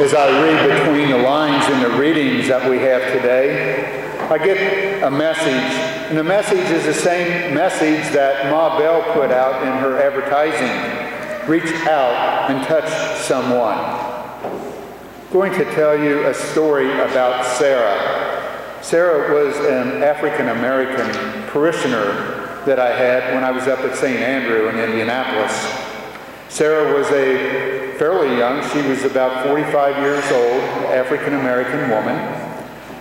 As I read between the lines in the readings that we have today, I get a message, and the message is the same message that Ma Bell put out in her advertising. Reach out and touch someone. I'm going to tell you a story about Sarah. Sarah was an African-American parishioner that I had when I was up at St. Andrew in Indianapolis. Sarah was a fairly young, she was about 45 years old, African-American woman,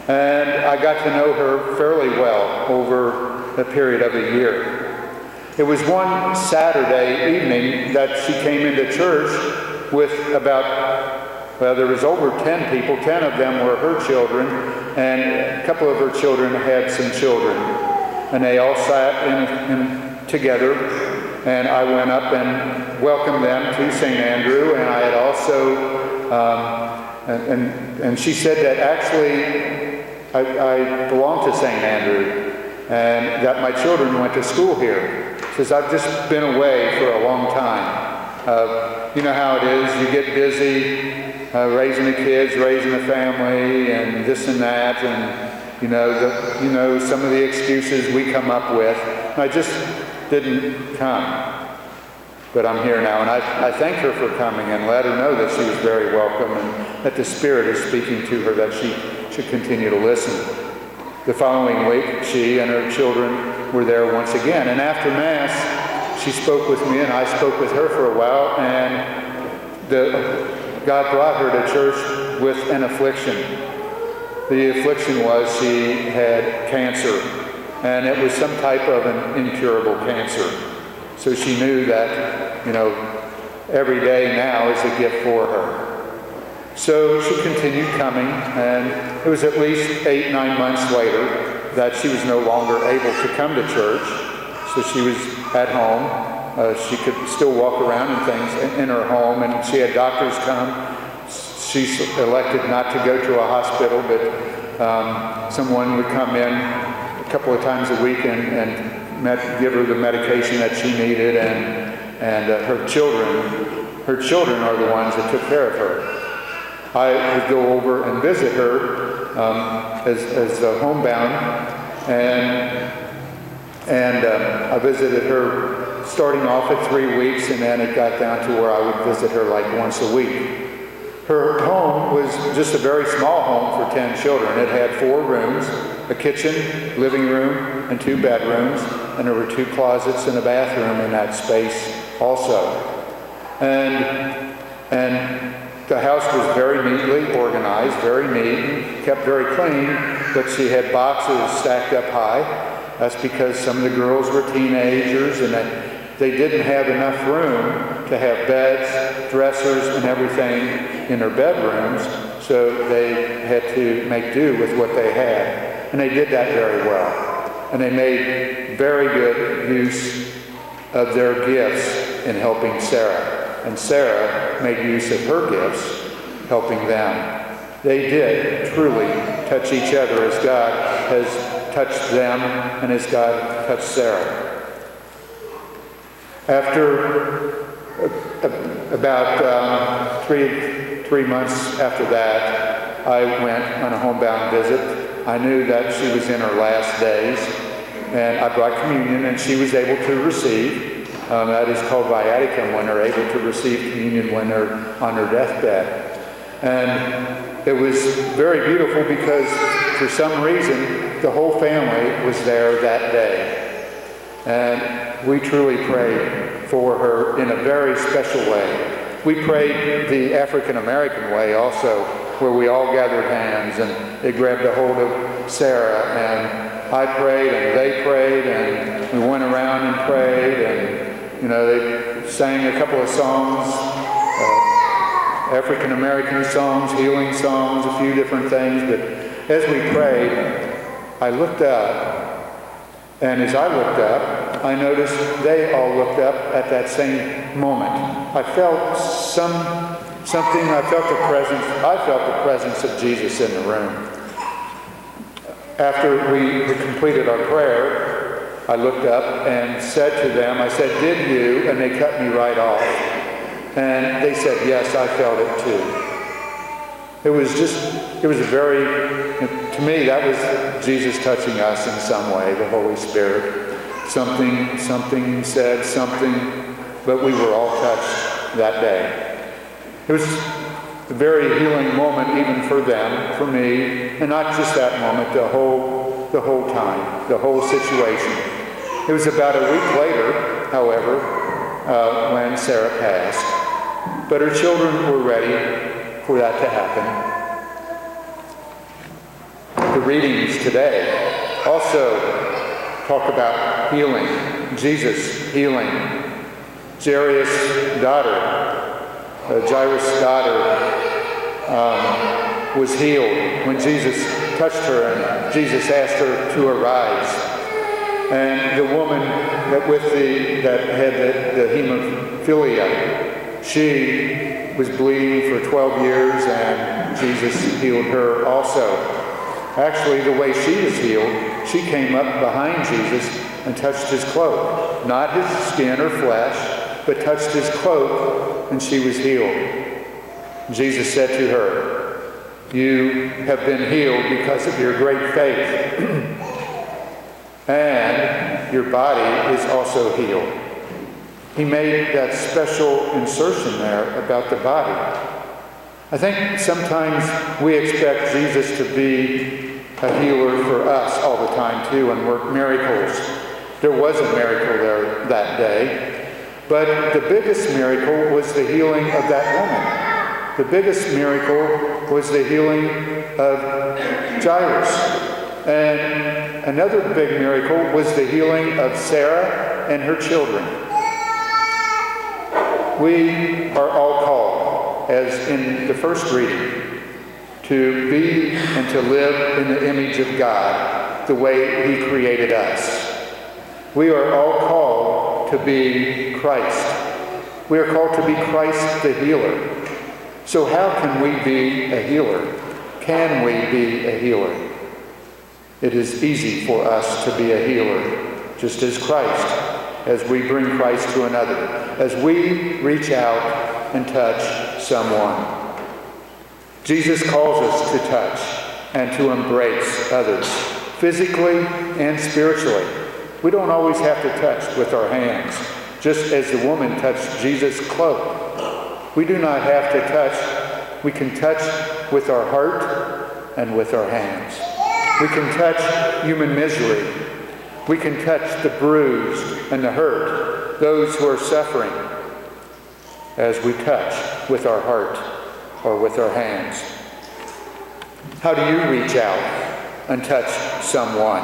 and I got to know her fairly well over a period of a year. It was one Saturday evening that she came into church with there was over 10 people. 10 of them were her children, and a couple of her children had some children. And they all sat in together, and I went up and welcomed them to St. Andrew, and I had also, and she said that actually I belonged to St. Andrew, and that my children went to school here. She says, I've just been away for a long time. You know how it is, you get busy raising the kids, raising the family, and this and that, and you know some of the excuses we come up with. And I just didn't come. But I'm here now, and I thank her for coming and let her know that she was very welcome and that the Spirit is speaking to her, that she should continue to listen. The following week, she and her children were there once again, and after Mass, she spoke with me and I spoke with her for a while, and God brought her to church with an affliction. The affliction was she had cancer, and it was some type of an incurable cancer. So she knew that, every day now is a gift for her. So she continued coming, and it was at least 8-9 months later that she was no longer able to come to church. So she was at home. She could still walk around and things in her home, and she had doctors come. She elected not to go to a hospital, but someone would come in a couple of times a week and give her the medication that she needed, and her children are the ones that took care of her. I would go over and visit her as homebound, and I visited her starting off at 3 weeks, and then it got down to where I would visit her like once a week. Her home was just a very small home for 10 children. It had 4 rooms, a kitchen, living room, and 2 bedrooms, and there were 2 closets and a bathroom in that space also. And the house was very neatly organized, very neat, and kept very clean, but she had boxes stacked up high. That's because some of the girls were teenagers, and they didn't have enough room to have beds, dressers, and everything in their bedrooms, so they had to make do with what they had. And they did that very well. And they made very good use of their gifts in helping Sarah. And Sarah made use of her gifts helping them. They did truly touch each other as God has touched them and as God touched Sarah. After about 3 months after that, I went on a homebound visit. I knew that she was in her last days, and I brought communion, and she was able to receive. That is called viaticum, when they're able to receive communion when they're on their deathbed. And it was very beautiful because for some reason the whole family was there that day. And we truly prayed for her in a very special way. We prayed the African-American way also, where we all gathered hands and they grabbed a hold of Sarah, and I prayed and they prayed, and we went around and prayed, and they sang a couple of songs, African-American songs, healing songs, a few different things. But as we prayed, I looked up, and as I looked up, I noticed they all looked up at that same moment. I felt something. I felt the presence of Jesus in the room. After we had completed our prayer, I looked up and said to them, I said, "Did you?" And they cut me right off. And they said, "Yes, I felt it too." It was a very, to me, that was Jesus touching us in some way, the Holy Spirit. Something said something, but we were all touched that day. It was a very healing moment even for them, for me, and not just that moment, the whole time, the whole situation. It was about a week later, however, when Sarah passed. But her children were ready for that to happen. The readings today also talk about healing, Jesus healing. Jairus' daughter was healed when Jesus touched her and Jesus asked her to arise. And the woman that had the hemophilia, she was bleeding for 12 years and Jesus healed her also. Actually, the way she was healed, she came up behind Jesus and touched his cloak. Not his skin or flesh, but touched his cloak, and she was healed. Jesus said to her, "You have been healed because of your great faith, and your body is also healed." He made that special insertion there about the body. I think sometimes we expect Jesus to be a healer for us all the time too and work miracles. There was a miracle there that day, but the biggest miracle was the healing of that woman. The biggest miracle was the healing of Jairus. And another big miracle was the healing of Sarah and her children. We are all called, as in the first reading, to be and to live in the image of God the way He created us. We are all called to be Christ. We are called to be Christ the healer. So how can we be a healer? Can we be a healer? It is easy for us to be a healer, just as Christ, as we bring Christ to another, as we reach out and touch someone. Jesus calls us to touch and to embrace others, physically and spiritually. We don't always have to touch with our hands, just as the woman touched Jesus' cloak. We do not have to touch. We can touch with our heart and with our hands. We can touch human misery. We can touch the bruised and the hurt, those who are suffering, as we touch with our heart or with our hands. How do you reach out and touch someone?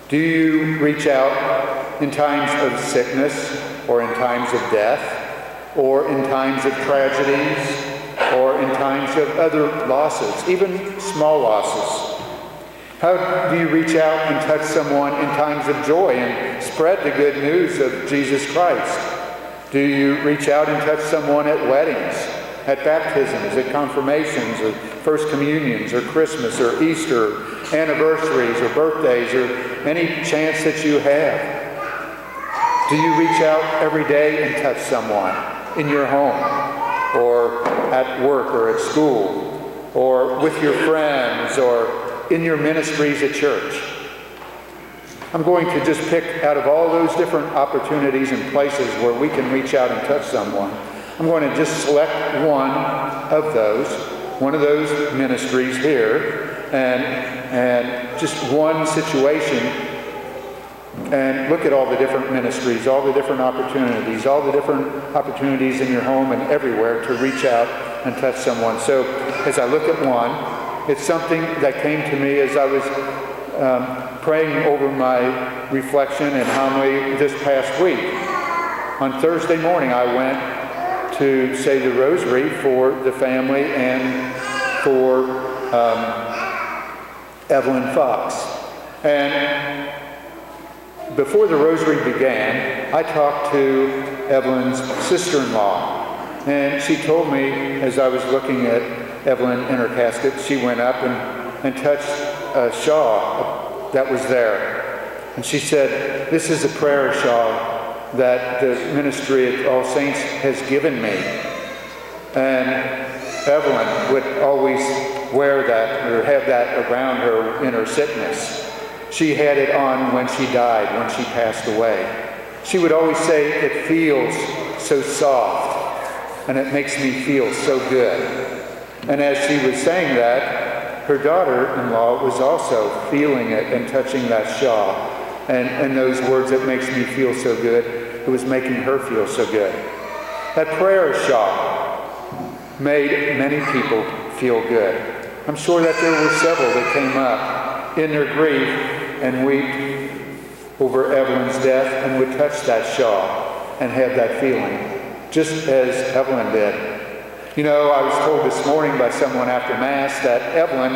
Do you reach out in times of sickness or in times of death or in times of tragedies or in times of other losses, even small losses? How do you reach out and touch someone in times of joy and spread the good news of Jesus Christ? Do you reach out and touch someone at weddings, at baptisms, at confirmations, or first communions, or Christmas, or Easter, anniversaries, or birthdays, or any chance that you have? Do you reach out every day and touch someone in your home, or at work, or at school, or with your friends, or in your ministries at church? I'm going to just pick out of all those different opportunities and places where we can reach out and touch someone. I'm going to just select one of those ministries here, and just one situation, and look at all the different ministries, all the different opportunities in your home and everywhere to reach out and touch someone. So as I look at one, it's something that came to me as I was praying over my reflection and homily this past week. On Thursday morning, I went to say the rosary for the family and for Evelyn Fox. And before the rosary began, I talked to Evelyn's sister-in-law. And she told me, as I was looking at Evelyn in her casket, she went up and touched a shawl that was there. And she said, "This is a prayer shawl that the ministry at All Saints has given me." And Evelyn would always wear that or have that around her in her sickness. She had it on when she died, when she passed away. She would always say, "It feels so soft, and it makes me feel so good." And as she was saying that, her daughter-in-law was also feeling it and touching that shawl. And those words, "it makes me feel so good," it was making her feel so good. That prayer shawl made many people feel good. I'm sure that there were several that came up in their grief and wept over Evelyn's death and would touch that shawl and have that feeling, just as Evelyn did. You know, I was told this morning by someone after Mass that Evelyn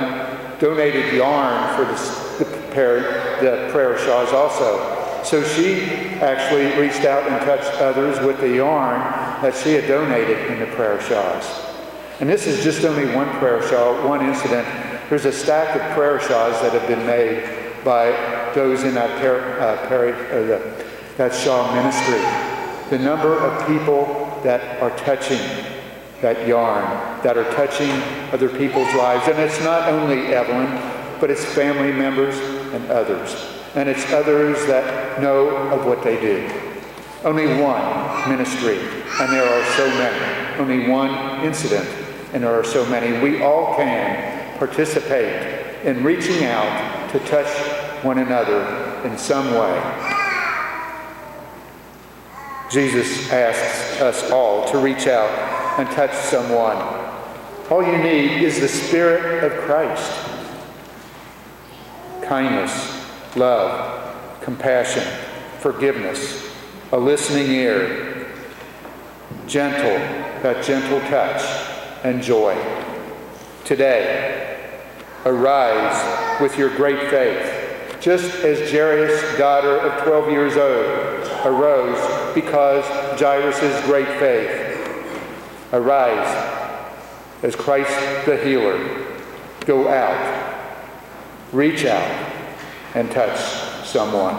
donated yarn for the prayer shawls also. So she actually reached out and touched others with the yarn that she had donated in the prayer shawls. And this is just only one prayer shawl, one incident. There's a stack of prayer shawls that have been made by those in that shawl ministry. The number of people that are touching that yarn, that are touching other people's lives. And it's not only Evelyn, but it's family members and others. And it's others that know of what they do. Only one ministry, and there are so many. Only one incident, and there are so many. We all can participate in reaching out to touch one another in some way. Jesus asks us all to reach out and touch someone. All you need is the Spirit of Christ. Kindness, love, compassion, forgiveness, a listening ear, that gentle touch, and joy. Today, arise with your great faith, just as Jairus' daughter of 12 years old arose because Jairus' great faith. Arise as Christ the healer. Go out, reach out, and touch someone.